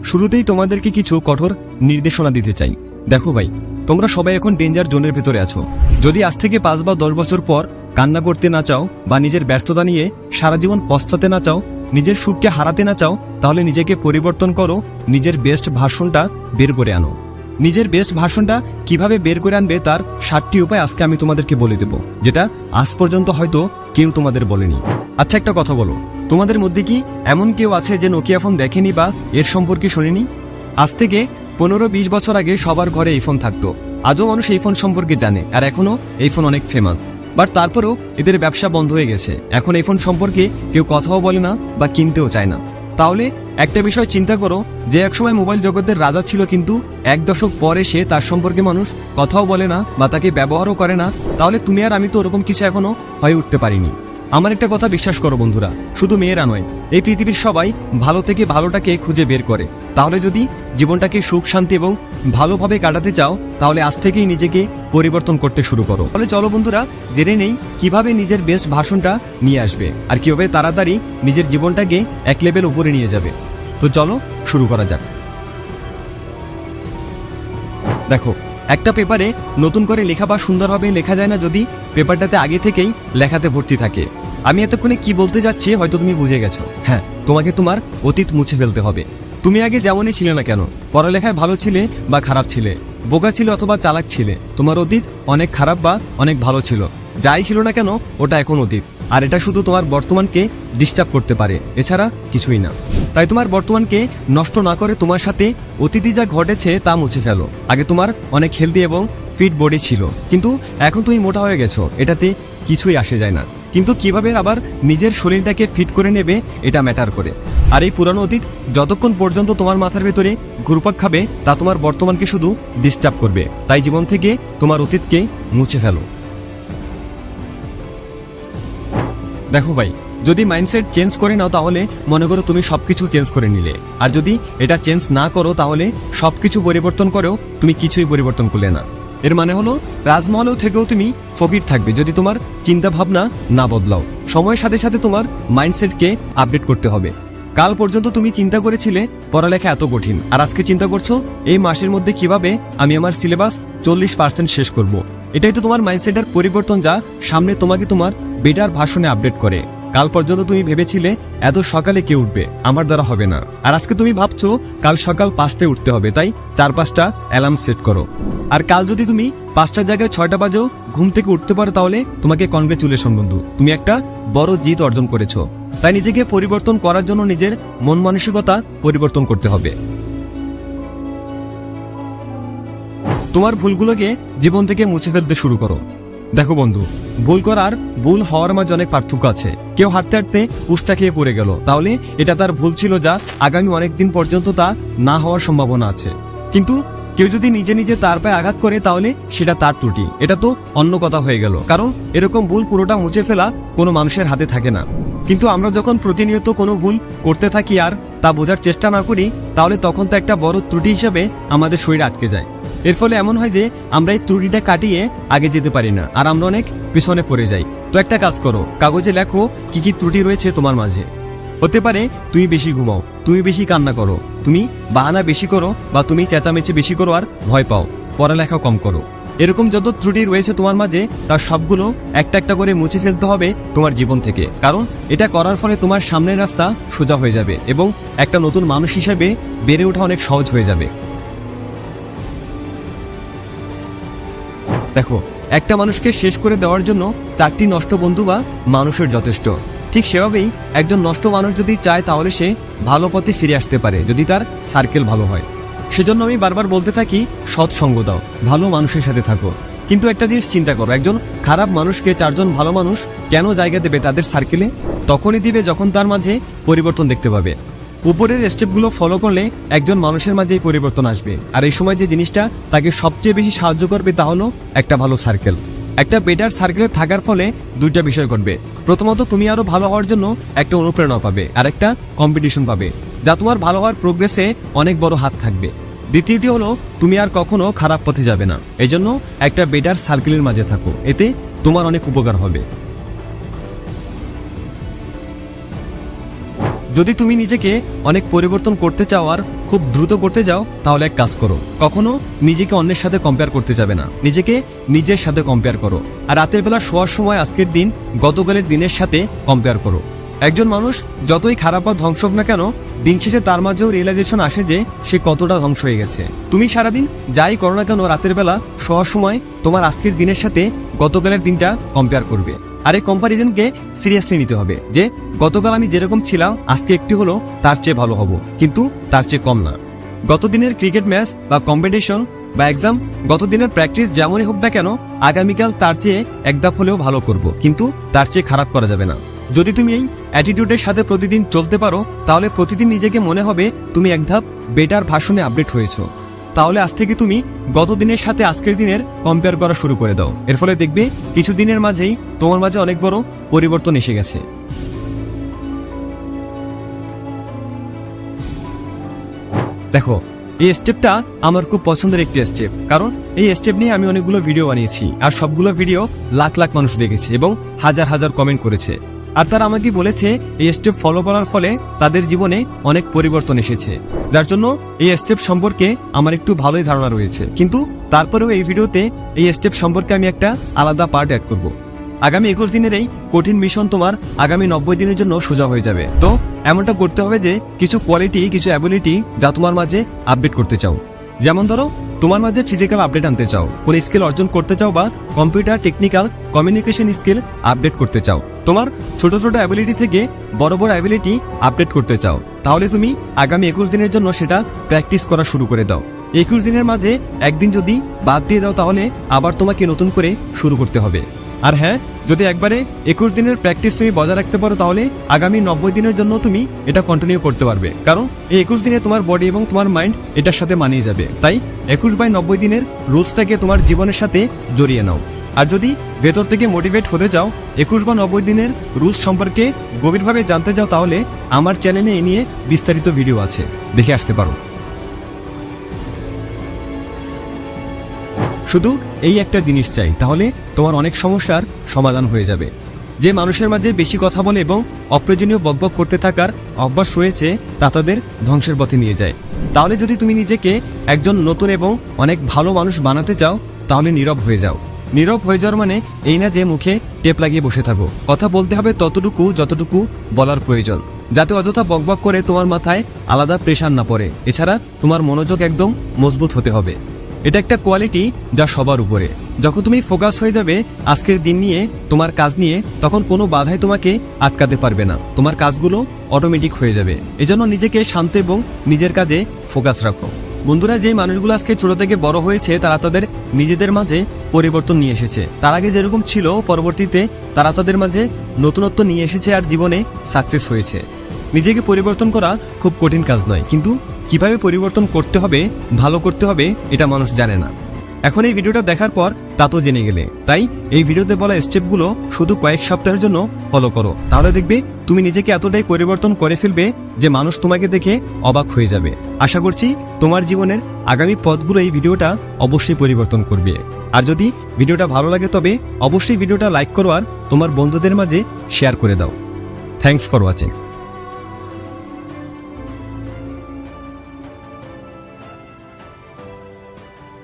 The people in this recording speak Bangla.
শুরুতেই তোমাদেরকে কিছু কঠোর নির্দেশনা দিতে চাই। দেখো ভাই, তোমরা সবাই এখন ডেঞ্জার জোনের ভেতরে আছো। যদি আজ থেকে 5 বা 10 বছর পর কান্না করতে না চাও বা নিজের ব্যস্ততা নিয়ে সারা জীবন পস্তাতে না চাও, নিজের সুখকে হারাতে না চাও, তাহলে নিজেকে পরিবর্তন করো, নিজের বেস্ট ভার্সনটা বের করে আনো। নিজের বেস্ট ভার্সনটা কিভাবে বের করে আনবে তার 7টি উপায় আজকে আমি তোমাদেরকে বলে দেব, যেটা আজ পর্যন্ত হয়তো কেউ তোমাদের বলেনি। আচ্ছা, একটা কথা বলো, তোমাদের মধ্যে কি এমন কেউ আছে যে নোকিয়া ফোন দেখেনি বা এর সম্পর্কে শোনেনি? আজ থেকে 15-20 বছর আগে সবার ঘরে এই ফোন থাকতো। আজও মানুষ এই ফোন সম্পর্কে জানে, আর এখনো এই ফোন অনেক ফেমাস। বাট তারপরেও এদের ব্যবসা বন্ধ হয়ে গেছে। এখন এই ফোন সম্পর্কে কেউ কথাও বলে না বা কিনতেও চায় না। তাহলে একটা বিষয় চিন্তা করো, যে একসময় মোবাইল জগতের রাজা ছিল, কিন্তু 1 দশক পরে সে তার সম্পর্কে মানুষ কথাও বলে না বা তাকে ব্যবহারও করে না। তাহলে তুমি আর আমি তো ওরকম কিছু এখনো হয়ে উঠতে পারিনি। আমার একটা কথা বিশ্বাস করো বন্ধুরা, শুধু মেয়েরা নয়, এই পৃথিবীর সবাই ভালো থেকে ভালোটাকে খুঁজে বের করে। তাহলে যদি জীবনটাকে সুখ শান্তি এবং ভালোভাবে কাটাতে চাও, তাহলে আজ থেকেই নিজেকে পরিবর্তন করতে শুরু করো। তাহলে চলো বন্ধুরা, জেনে নেই কিভাবে নিজের বেস্ট ভার্সনটা নিয়ে আসবে আর কিভাবে তাড়াতাড়ি নিজের জীবনটাকে এক লেভেল উপরে নিয়ে যাবে। তো চলো শুরু করা যাক। দেখো, একটা পেপারে নতুন করে লেখা বা সুন্দরভাবে লেখা যায় না যদি পেপারটাতে আগে থেকেই লেখাতে ভর্তি থাকে। আমি এতক্ষণে কি বলতে যাচ্ছি হয়তো তুমি বুঝে গেছো। হ্যাঁ, তোমাকে তোমার অতীত মুছে ফেলতে হবে। তুমি আগে যেমনই ছিলে না কেন, পড়ালেখায় ভালো ছিলে বা খারাপ ছিলে, বোকা ছিল অথবা চালাক ছিলে, তোমার অতীত অনেক খারাপ বা অনেক ভালো ছিল। যাই ছিল না কেন, ওটা এখন অতীত। আর এটা শুধু তোমার বর্তমানকে ডিস্টার্ব করতে পারে, এছাড়া কিছুই না। তাই তোমার বর্তমানকে নষ্ট না করে তোমার সাথে অতীতে যা ঘটেছে তা মুছে ফেলো। আগে তোমার অনেক হেলদি এবং ফিট বডি ছিল, কিন্তু এখন তুমি মোটা হয়ে গেছো, এটাতে কিছুই আসে যায় না। কিন্তু কিভাবে আবার নিজের শরীরটাকে ফিট করে নেবে, এটা ম্যাটার করে। আর এই পুরানো অতীত যতক্ষণ পর্যন্ত তোমার মাথার ভেতরে ঘুরপাক খাবে, তা তোমার বর্তমানকে শুধু ডিস্টার্ব করবে। তাই জীবন থেকে তোমার অতীতকে মুছে ফেলো। দেখো ভাই, যদি মাইন্ডসেট চেঞ্জ করে নাও, তাহলে মনে করো তুমি সবকিছু চেঞ্জ করে নিলে। আর যদি এটা চেঞ্জ না করো, তাহলে সবকিছু পরিবর্তন করেও তুমি কিছুই পরিবর্তন করলে না। এর মানে হলো, রাজমহলেও থেকেও তুমি ফকির থাকবে যদি তোমার চিন্তা ভাবনা না বদলাও। সময়ের সাথে সাথে তোমার মাইন্ডসেটকে আপডেট করতে হবে। কাল পর্যন্ত তুমি চিন্তা করেছিলে পড়ালেখা এত কঠিন, আর আজকে চিন্তা করছো এই মাসের মধ্যে কিভাবে আমি আমার সিলেবাস 40% শেষ করব। এটাই তো তোমার মাইন্ডসেটের পরিবর্তন, যা সামনে তোমাকে তোমার বেটার ভার্সনে আপডেট করে। কাল পর্যন্ত তুমি ভেবেছিলে এত সকালে কে উঠবে, আমার দ্বারা হবে না, আর আজকে তুমি ভাবছো কাল সকাল 5টায় উঠতে হবে, তাই 4-5টা অ্যালার্ম সেট করো। আর কাল যদি তুমি 5টার জায়গায় 6টা বাজেও ঘুম থেকে উঠতে পারো, তাহলে তোমাকে কনগ্রেচুলেশন বন্ধু, তুমি একটা বড় জিত অর্জন করেছো। তাই নিজেকে পরিবর্তন করার জন্য নিজের মন মানসিকতা পরিবর্তন করতে হবে। তোমার ভুলগুলোকে জীবন থেকে মুছে ফেলতে শুরু করো। দেখো বন্ধু, ভুল করার ভুল হওয়ার মাঝে অনেক পার্থক্য আছে। কেউ হাঁটতে হাঁটতে উষ্টা খেয়ে পড়ে গেল, তাহলে এটা তার ভুল ছিল, যা আগামী অনেকদিন পর্যন্ত তা না হওয়ার সম্ভাবনা আছে। কিন্তু কেউ যদি নিজে নিজে তার পায়ে আঘাত করে, তাহলে সেটা তার ত্রুটি, এটা তো অন্য কথা হয়ে গেল। কারণ এরকম ভুল পুরোটা মুছে ফেলা কোনো মানুষের হাতে থাকে না। কিন্তু আমরা যখন প্রতিনিয়ত কোনো ভুল করতে থাকি আর তা বোঝার চেষ্টা না করি, তাহলে তখন তো একটা বড় ত্রুটি হিসাবে আমাদের শরীরে আটকে যায়। এর ফলে এমন হয় যে আমরা এই ত্রুটিটা কাটিয়ে আগে যেতে পারি না, আর আমরা অনেক পিছনে পড়ে যাই। তো একটা কাজ করো, কাগজে লেখো কি কি ত্রুটি রয়েছে তোমার মাঝে। হতে পারে তুমি বেশি ঘুমাও, তুমি বেশি কান্না করো, তুমি বাহানা বেশি করো, বা তুমি চেঁচামেচি বেশি করো আর ভয় পাও, পড়ালেখা কম করো। এরকম যত ত্রুটি রয়েছে তোমার মাঝে, তার সবগুলো একটা একটা করে মুছে ফেলতে হবে তোমার জীবন থেকে। কারণ এটা করার ফলে তোমার সামনের রাস্তা সোজা হয়ে যাবে এবং একটা নতুন মানুষ হিসেবে বেড়ে ওঠা অনেক সহজ হয়ে যাবে। দেখো, একটা মানুষকে শেষ করে দেওয়ার জন্য 4টি নষ্ট বন্ধু বা মানুষের যথেষ্ট। ঠিক সেভাবেই একজন নষ্ট মানুষ যদি চায়, তাহলে সে ভালো পথে ফিরে আসতে পারে যদি তার সার্কেল ভালো হয়। সেজন্য আমি বারবার বলতে থাকি, সৎসঙ্গ দাও, ভালো মানুষের সাথে থাকো। কিন্তু একটা জিনিস চিন্তা করো, একজন খারাপ মানুষকে 4জন ভালো মানুষ কেন জায়গা দেবে তাদের সার্কেলে? তখনই দিবে যখন তার মাঝে পরিবর্তন দেখতে পাবে। উপরের স্টেপগুলো ফলো করলে একজন মানুষের মাঝে পরিবর্তন আসবে। আর এই সময় যে জিনিসটা তাকে সবচেয়ে বেশি সাহায্য করবে, তা হলো একটা ভালো সার্কেল। একটা বেটার সার্কেলে থাকার ফলে 2টা বিষয় ঘটবে। প্রথমত, তুমি আরো ভালো হওয়ার জন্য একটা অনুপ্রেরণা পাবে, আর একটা কম্পিটিশন পাবে, যা তোমার ভালো হওয়ার প্রোগ্রেসে অনেক বড় হাত থাকবে। দ্বিতীয়টি হলো, তুমি আর কখনো খারাপ পথে যাবে না। এই জন্য একটা বেটার সার্কেলের মাঝে থাকো, এতে তোমার অনেক উপকার হবে। যদি তুমি নিজেকে অনেক পরিবর্তন করতে চাও আর খুব দ্রুত করতে যাও, তাহলে এক কাজ করো, কখনো নিজেকে অন্যের সাথে কম্পেয়ার করতে যাবে না, নিজেকে নিজের সাথে কম্পেয়ার করো। আর রাতের বেলা শোয়ার সময় আজকের দিন গতকালের দিনের সাথে কম্পেয়ার করো। একজন মানুষ যতই খারাপ বা ধ্বংস হোক না কেন, দিন শেষে তার মাঝেও রিয়েলাইজেশন আসে যে সে কতটা ধ্বংস হয়ে গেছে। তুমি সারাদিন যাই করো না কেন, রাতের বেলা শোয়ার সময় তোমার আজকের দিনের সাথে গতকালের দিনটা কম্পেয়ার করবে। আর এই কম্পারিজনকে সিরিয়াসলি নিতে হবে যে গতকাল আমি যেরকম ছিলাম আজকে একটু হলো তার চেয়ে ভালো হব, কিন্তু তার চেয়ে কম না। গতদিনের ক্রিকেট ম্যাচ বা কম্পিটিশন বা এক্সাম, গতদিনের প্র্যাকটিস যেমনই হোক না কেন, আগামীকাল তার চেয়ে এক ধাপ হলেও ভালো করব, কিন্তু তার চেয়ে খারাপ করা যাবে না। যদি তুমি এই অ্যাটিটিউডের সাথে প্রতিদিন চলতে পারো, তাহলে প্রতিদিন নিজেকে মনে হবে তুমি এক ধাপ বেটার ভার্সনে আপডেট হয়েছো। তাহলে আজ থেকে তুমি গত দিনের সাথে আজকের দিনের কম্পেয়ার করা শুরু করে দাও। এর ফলে দেখবে কিছু দিনের মাঝেই তোমার মাঝে অনেক বড় পরিবর্তন এসে গেছে। দেখো, এই স্টেপটা আমার খুব পছন্দের একটি স্টেপ, কারণ এই স্টেপ নিয়ে আমি অনেকগুলো ভিডিও বানিয়েছি, আর সবগুলো ভিডিও লাখ লাখ মানুষ দেখেছে এবং হাজার হাজার কমেন্ট করেছে। আর তারা আমাকে বলেছে এই স্টেপ ফলো করার ফলে তাদের জীবনে অনেক পরিবর্তন এসেছে, যার জন্য এই স্টেপ সম্পর্কে আমার একটু ভালোই ধারণা রয়েছে। কিন্তু তারপরেও এই ভিডিওতে এই স্টেপ সম্পর্কে আমি একটা আলাদা পার্ট অ্যাড করব। আগামী 21 দিনের এই কঠিন মিশন তোমার আগামী 90 দিনের জন্য সোজা হয়ে যাবে। তো এমনটা করতে হবে যে কিছু কোয়ালিটি, কিছু অ্যাবিলিটি যা তোমার মাঝে আপডেট করতে চাও। যেমন ধরো, তোমার মাঝে ফিজিক্যাল আপডেট আনতে চাও, কোন স্কিল অর্জন করতে চাও, বা computer technical communication skill update করতে চাও, তোমার ছোট ছোট অ্যাবিলিটি থেকে বড় বড় অ্যাবিলিটি আপডেট করতে চাও, তাহলে তুমি আগামী 21 দিনের জন্য সেটা প্র্যাকটিস করা শুরু করে দাও। 21 দিনের মাঝে একদিন যদি বাদ দিয়ে দাও, তাহলে আবার তোমাকে নতুন করে শুরু করতে হবে। আর হ্যাঁ, যদি একবারে 21 দিনের প্র্যাকটিস তুমি বজায় রাখতে পারো, তাহলে আগামী 90 দিনের জন্য তুমি এটা কন্টিনিউ করতে পারবে, কারণ এই 21 দিনে তোমার বডি এবং তোমার মাইন্ড এটার সাথে মানিয়ে যাবে। তাই 21/90 দিনের রুলসটাকে তোমার জীবনের সাথে জড়িয়ে নাও। আর যদি ভেতর থেকে মোটিভেট হতে চাও, 21 বা 90 দিনের রুলস সম্পর্কে গভীরভাবে জানতে চাও, তাহলে আমার চ্যানেলে এ নিয়ে বিস্তারিত ভিডিও আছে, দেখে আসতে পারো। শুধু এই একটা জিনিস চাই, তাহলে তোমার অনেক সমস্যার সমাধান হয়ে যাবে। যে মানুষের মাঝে বেশি কথা বলে এবং অপ্রয়োজনীয় বকবক করতে থাকার অভ্যাস রয়েছে, তা তাদের ধ্বংসের পথে নিয়ে যায়। তাহলে যদি তুমি নিজেকে একজন নতুন এবং অনেক ভালো মানুষ বানাতে চাও, তাহলে নীরব হয়ে যাও। নীরব হয়ে যাওয়ার মানে এই না যে মুখে টেপ লাগিয়ে বসে থাকো। কথা বলতে হবে ততটুকু যতটুকু বলার প্রয়োজন, যাতে অযথা বকবক করে তোমার মাথায় আলাদা প্রেশার না পড়ে। এছাড়া তোমার মনোযোগ একদম মজবুত হতে হবে। এটা একটা কোয়ালিটি যা সবার উপরে। যখন তুমি ফোকাস হয়ে যাবে আজকের দিন নিয়ে, তোমার কাজ নিয়ে, তখন কোনো বাধাই তোমাকে আটকাতে পারবে না। তোমার কাজগুলো অটোমেটিক হয়ে যাবে। এজন্য নিজেকে শান্ত এবং নিজের কাজে ফোকাস রাখো। বন্ধুরা, যে মানুষগুলো আজকে ছোট থেকে বড় হয়েছে, তারা তাদের নিজেদের মাঝে পরিবর্তন নিয়ে এসেছে। তার আগে যেরকম ছিল, পরবর্তীতে তারা তাদের মাঝে নতুনত্ব নিয়ে এসেছে আর জীবনে সাকসেস হয়েছে। নিজেকে পরিবর্তন করা খুব কঠিন কাজ নয়, কিন্তু কিভাবে পরিবর্তন করতে হবে, ভালো করতে হবে, এটা মানুষ জানে না। এখন এই ভিডিওটা দেখার পর তা তো জেনে গেলে। তাই এই ভিডিওতে বলা স্টেপগুলো শুধু কয়েক সপ্তাহের জন্য ফলো করো, তাহলে দেখবে তুমি নিজেকে এতটাই পরিবর্তন করে ফেলবে যে মানুষ তোমাকে দেখে অবাক হয়ে যাবে। আশা করছি তোমার জীবনের আগামী পথগুলো এই ভিডিওটা অবশ্যই পরিবর্তন করবে। আর যদি ভিডিওটা ভালো লাগে, তবে অবশ্যই ভিডিওটা লাইক করো আর তোমার বন্ধুদের মাঝে শেয়ার করে দাও। Thanks for watching.